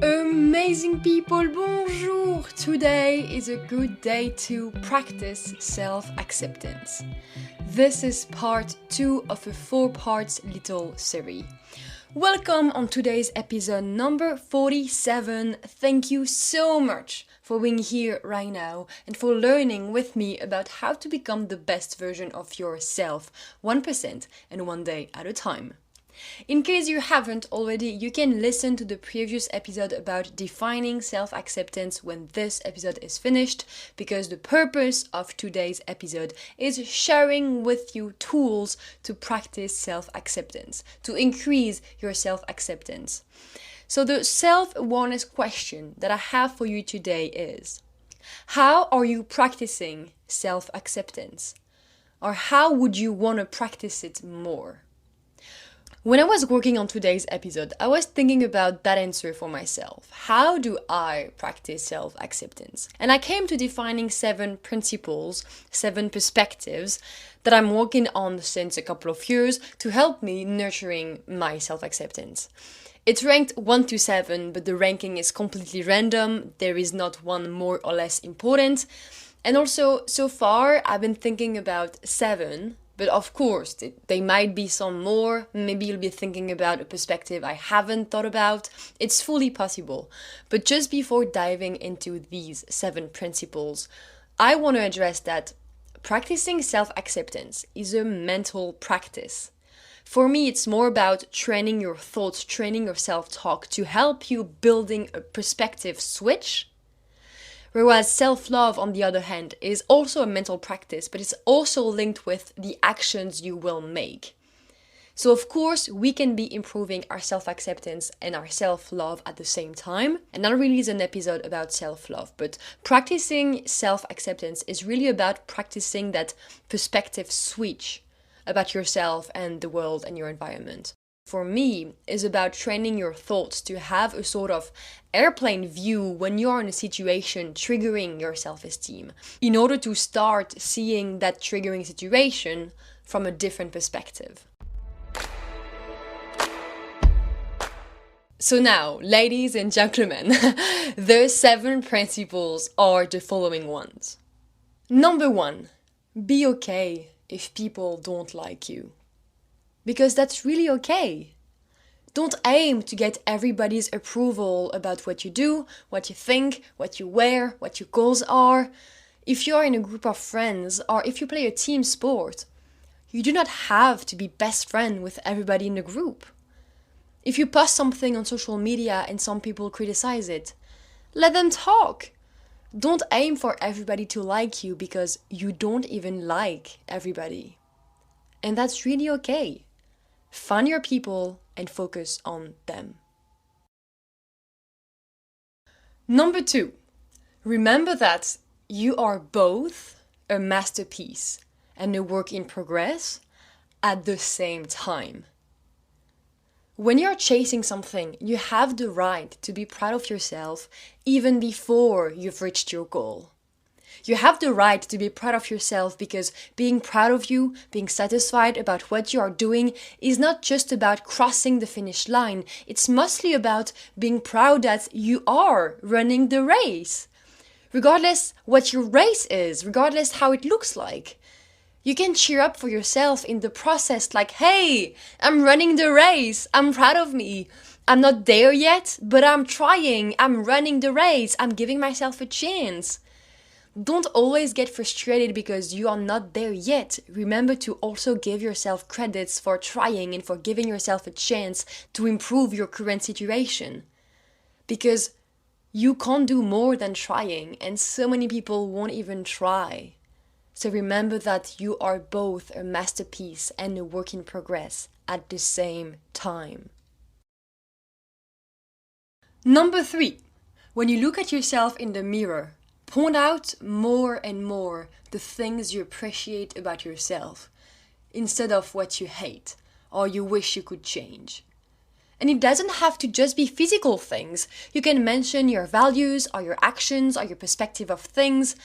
Amazing people, bonjour! Today is a good day to practice self-acceptance. This is part 2 of a 4-part little series. Welcome on today's episode number 47. Thank you so much for being here right now and for learning with me about how to become the best version of yourself, 1% and one day at a time. In case you haven't already, you can listen to the previous episode about defining self-acceptance when this episode is finished, because the purpose of today's episode is sharing with you tools to practice self-acceptance, to increase your self-acceptance. So the self-awareness question that I have for you today is, how are you practicing self-acceptance? Or how would you want to practice it more? When I was working on today's episode, I was thinking about that answer for myself. How do I practice self-acceptance? And I came to defining 7 principles, 7 perspectives that I'm working on since a couple of years to help me nurturing my self-acceptance. It's ranked 1 to 7, but the ranking is completely random. There is not one more or less important. And also, so far, I've been thinking about 7. But of course, there might be some more. Maybe you'll be thinking about a perspective I haven't thought about. It's fully possible. But just before diving into these 7 principles, I want to address that practicing self-acceptance is a mental practice. For me, it's more about training your thoughts, training your self-talk to help you building a perspective switch. Whereas self-love, on the other hand, is also a mental practice, but it's also linked with the actions you will make. So of course, we can be improving our self-acceptance and our self-love at the same time. And I'll release an episode about self-love, but practicing self-acceptance is really about practicing that perspective switch about yourself and the world and your environment. For me, is about training your thoughts to have a sort of airplane view when you're in a situation triggering your self-esteem, in order to start seeing that triggering situation from a different perspective. So now, ladies and gentlemen, the 7 principles are the following ones. Number 1, be okay if people don't like you. Because that's really okay. Don't aim to get everybody's approval about what you do, what you think, what you wear, what your goals are. If you're in a group of friends or if you play a team sport, you do not have to be best friend with everybody in the group. If you post something on social media and some people criticize it, let them talk. Don't aim for everybody to like you because you don't even like everybody. And that's really okay. Find your people and focus on them. Number 2, remember that you are both a masterpiece and a work in progress at the same time. When you're chasing something, you have the right to be proud of yourself even before you've reached your goal. You have the right to be proud of yourself because being proud of you, being satisfied about what you are doing is not just about crossing the finish line. It's mostly about being proud that you are running the race. Regardless what your race is, regardless how it looks like. You can cheer up for yourself in the process like, hey, I'm running the race. I'm proud of me. I'm not there yet, but I'm trying. I'm running the race. I'm giving myself a chance. Don't always get frustrated because you are not there yet. Remember to also give yourself credits for trying and for giving yourself a chance to improve your current situation. Because you can't do more than trying, and so many people won't even try. So remember that you are both a masterpiece and a work in progress at the same time. Number 3, when you look at yourself in the mirror, point out more and more the things you appreciate about yourself, instead of what you hate or you wish you could change. And it doesn't have to just be physical things. You can mention your values or your actions or your perspective of things.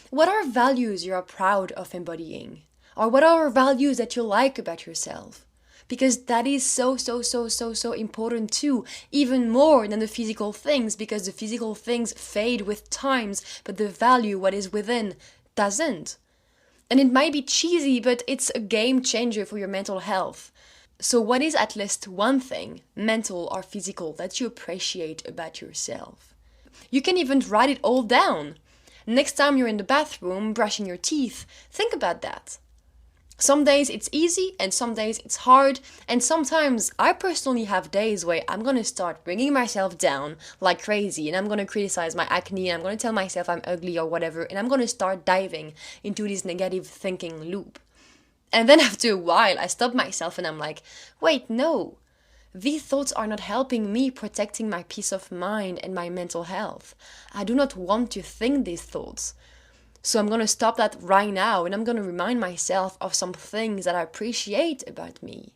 What are values you are proud of embodying? Or what are values that you like about yourself? because that is so important too, even more than the physical things, because the physical things fade with times, but the value, what is within, doesn't. And it might be cheesy, but it's a game changer for your mental health. So what is at least one thing, mental or physical, that you appreciate about yourself? You can even write it all down. Next time you're in the bathroom brushing your teeth, think about that. Some days it's easy and some days it's hard, and sometimes I personally have days where I'm gonna start bringing myself down like crazy, and I'm gonna criticize my acne, and I'm gonna tell myself I'm ugly or whatever, and I'm gonna start diving into this negative thinking loop. And then after a while I stop myself and I'm like, wait, no. These thoughts are not helping me protecting my peace of mind and my mental health. I do not want to think these thoughts. So I'm gonna stop that right now, and I'm gonna remind myself of some things that I appreciate about me.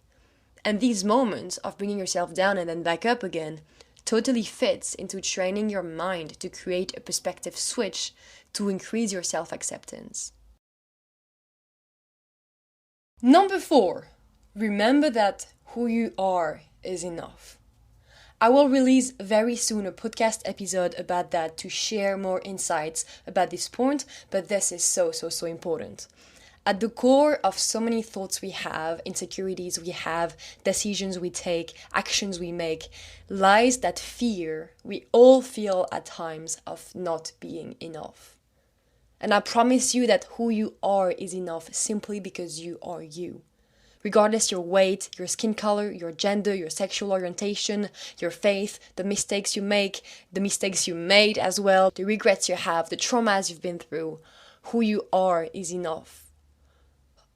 And these moments of bringing yourself down and then back up again totally fits into training your mind to create a perspective switch to increase your self-acceptance. Number 4, remember that who you are is enough. I will release very soon a podcast episode about that to share more insights about this point, but this is so important. At the core of so many thoughts we have, insecurities we have, decisions we take, actions we make, lies that fear we all feel at times of not being enough. And I promise you that who you are is enough simply because you are you. Regardless your weight, your skin color, your gender, your sexual orientation, your faith, the mistakes you make, the mistakes you made as well, the regrets you have, the traumas you've been through, who you are is enough.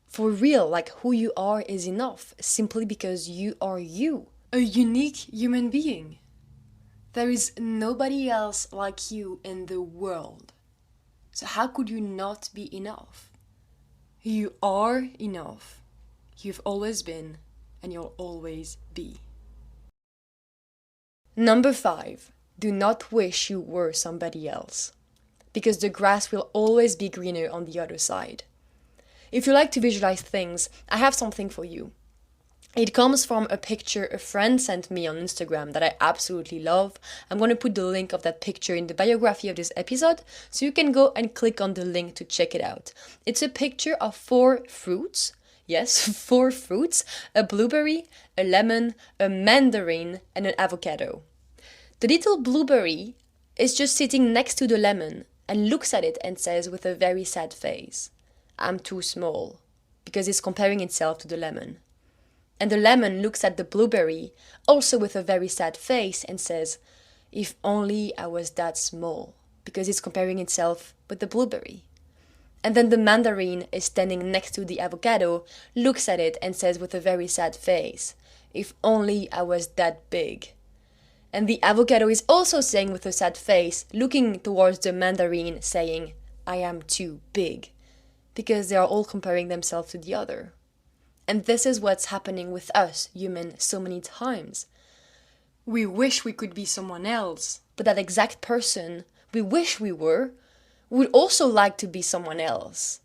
For real, like who you are is enough simply because you are you. A unique human being. There is nobody else like you in the world. So how could you not be enough? You are enough. You've always been, and you'll always be. Number 5, do not wish you were somebody else, because the grass will always be greener on the other side. If you like to visualize things, I have something for you. It comes from a picture a friend sent me on Instagram that I absolutely love. I'm going to put the link of that picture in the biography of this episode, so you can go and click on the link to check it out. It's a picture of 4 fruits. Yes, 4 fruits, a blueberry, a lemon, a mandarin, and an avocado. The little blueberry is just sitting next to the lemon and looks at it and says with a very sad face, I'm too small, because it's comparing itself to the lemon. And the lemon looks at the blueberry, also with a very sad face, and says, if only I was that small, because it's comparing itself with the blueberry. And then the mandarin is standing next to the avocado, looks at it and says with a very sad face, if only I was that big. And the avocado is also saying with a sad face, looking towards the mandarin, saying, I am too big. Because they are all comparing themselves to the other. And this is what's happening with us humans so many times. We wish we could be someone else, but that exact person we wish we were would also like to be someone else.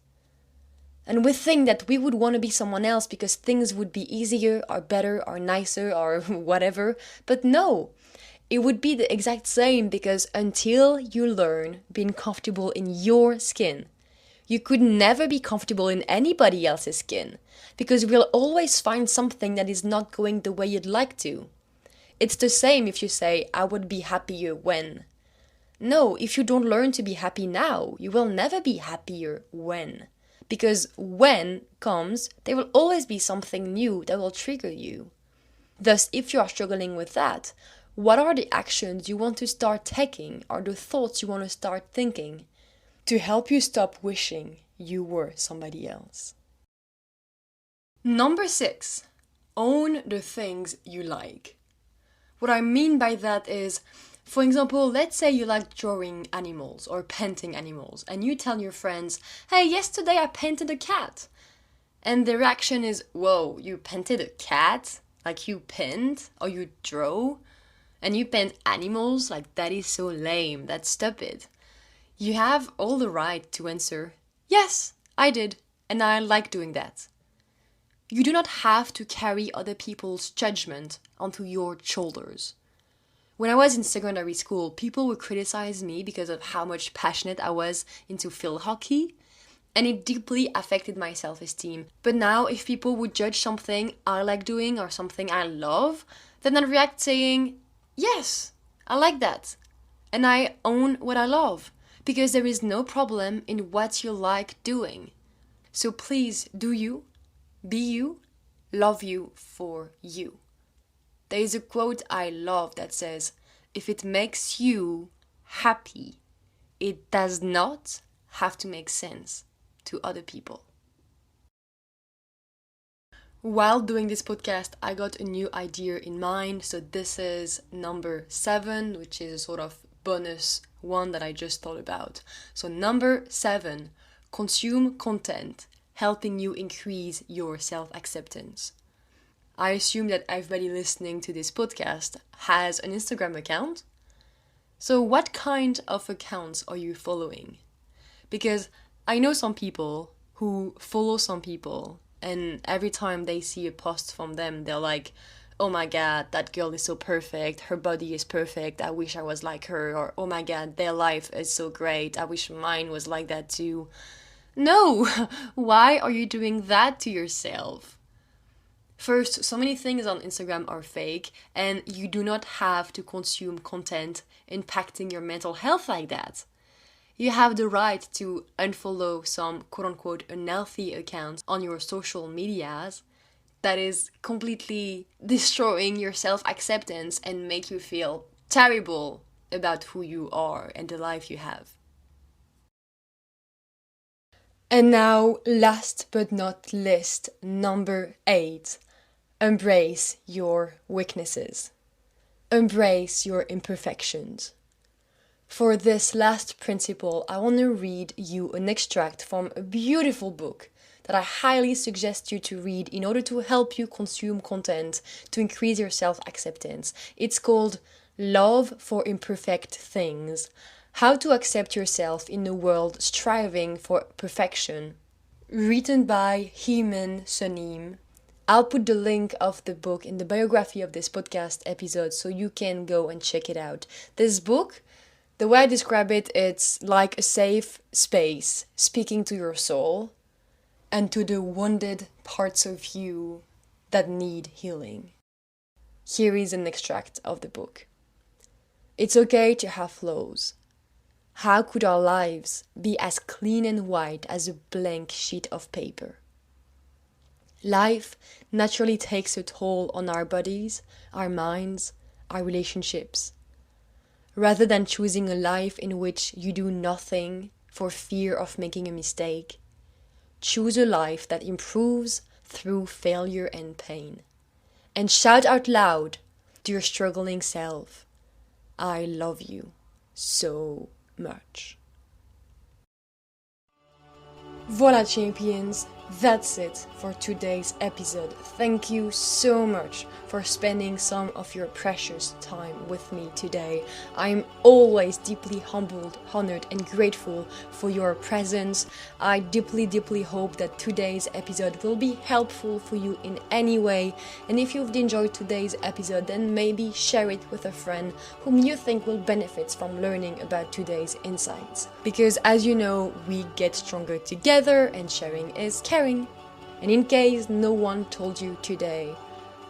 And we think that we would want to be someone else because things would be easier or better or nicer or whatever. But no, it would be the exact same, because until you learn being comfortable in your skin, you could never be comfortable in anybody else's skin, because we'll always find something that is not going the way you'd like to. It's the same if you say, I would be happier when. No, if you don't learn to be happy now, you will never be happier when. Because when comes, there will always be something new that will trigger you. Thus, if you are struggling with that, what are the actions you want to start taking, or the thoughts you want to start thinking to help you stop wishing you were somebody else? Number 6, own the things you like. What I mean by that is, for example, let's say you like drawing animals or painting animals, and you tell your friends, hey, yesterday I painted a cat. And the reaction is, whoa, you painted a cat? Like you paint or you draw? And you paint animals? Like that is so lame, that's stupid. You have all the right to answer, yes, I did, and I like doing that. You do not have to carry other people's judgment onto your shoulders. When I was in secondary school, people would criticize me because of how much passionate I was into field hockey, and it deeply affected my self-esteem. But now, if people would judge something I like doing or something I love, then I'd react saying, yes, I like that. And I own what I love, because there is no problem in what you like doing. So please do you, be you, love you for you. There is a quote I love that says, if it makes you happy, it does not have to make sense to other people. While doing this podcast, I got a new idea in mind. So this is number 7, which is a sort of bonus one that I just thought about. So number 7, consume content, helping you increase your self-acceptance. I assume that everybody listening to this podcast has an Instagram account. So what kind of accounts are you following? Because I know some people who follow some people, and every time they see a post from them, they're like, oh my god, that girl is so perfect, her body is perfect, I wish I was like her, or oh my god, their life is so great, I wish mine was like that too. No! Why are you doing that to yourself? First, so many things on Instagram are fake, and you do not have to consume content impacting your mental health like that. You have the right to unfollow some quote-unquote unhealthy accounts on your social medias that is completely destroying your self-acceptance and make you feel terrible about who you are and the life you have. And now, last but not least, number 8. Embrace your weaknesses. Embrace your imperfections. For this last principle, I want to read you an extract from a beautiful book that I highly suggest you to read in order to help you consume content to increase your self-acceptance. It's called Love for Imperfect Things: How to Accept Yourself in a World Striving for Perfection. Written by Haemin, Sunim. I'll put the link of the book in the biography of this podcast episode so you can go and check it out. This book, the way I describe it, it's like a safe space speaking to your soul and to the wounded parts of you that need healing. Here is an extract of the book. It's okay to have flaws. How could our lives be as clean and white as a blank sheet of paper? Life naturally takes a toll on our bodies, our minds, our relationships. Rather than choosing a life in which you do nothing for fear of making a mistake, choose a life that improves through failure and pain. And shout out loud to your struggling self, I love you so much. Voila, champions, that's it for today's episode. Thank you so much for spending some of your precious time with me today. I'm always deeply humbled, honored, and grateful for your presence. I deeply hope that today's episode will be helpful for you in any way. And if you've enjoyed today's episode, then maybe share it with a friend whom you think will benefit from learning about today's insights. Because as you know, we get stronger together and sharing is caring. And in case no one told you today,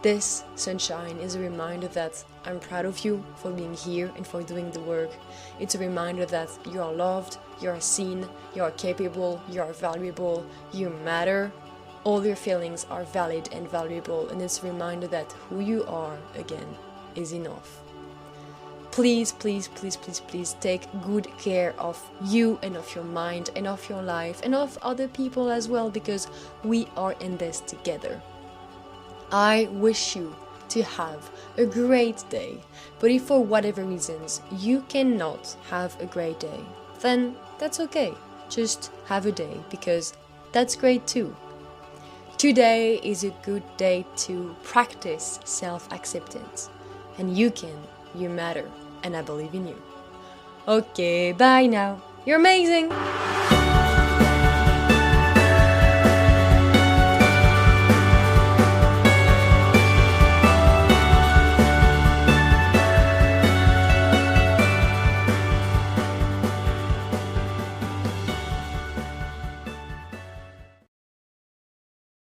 this sunshine is a reminder that I'm proud of you for being here and for doing the work. It's a reminder that you are loved, you are seen, you are capable, you are valuable, you matter. All your feelings are valid and valuable, and it's a reminder that who you are, again, is enough. Please take good care of you and of your mind and of your life and of other people as well, because we are in this together. I wish you to have a great day, but if for whatever reasons you cannot have a great day, then that's okay. Just have a day, because that's great too. Today is a good day to practice self-acceptance, and you matter, and I believe in you. Okay, bye now. You're amazing!